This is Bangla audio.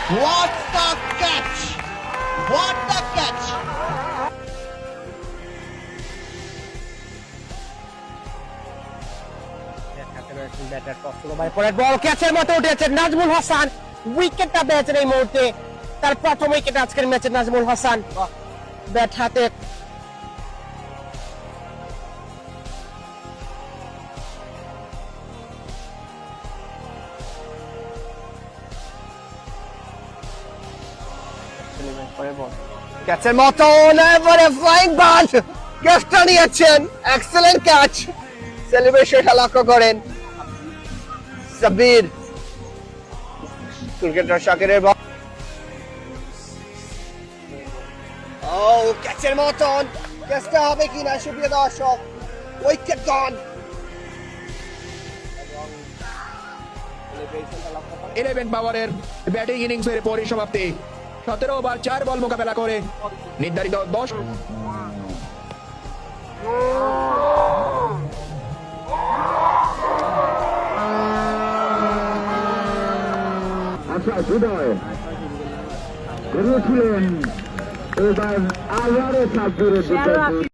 What the catch! What the catch! বল ক্যাচের মতো উঠেছে নাজমুল হাসান, উইকেটটা পেয়েছেন এই মুহূর্তে, তার প্রথম উইকেট আজকের ম্যাচে নাজমুল হাসান ব্যাট হাতে। ক্যাচের মতো এবারে ফ্লাইং বল, ক্যাচটা নিয়েছেন, এক্সেলেন্ট ক্যাচ, সেলিব্রেশনটা লক্ষ্য করেন সাব্বির, ক্রিকেটার শাকিরের বল, ও ক্যাচের মতন, ক্যাচটা হবে কিনা সুপ্রিয় দর্শক, উইকেট গন। 11 পাওয়ারের ব্যাটিং ইনিংসের পরিসমাপ্তি, 17 ওভার 4 বল মোকাবেলা করে নির্ধারিত 10। আচ্ছা হৃদয় করেছিলেন, এবার আবারও সাব্বিরের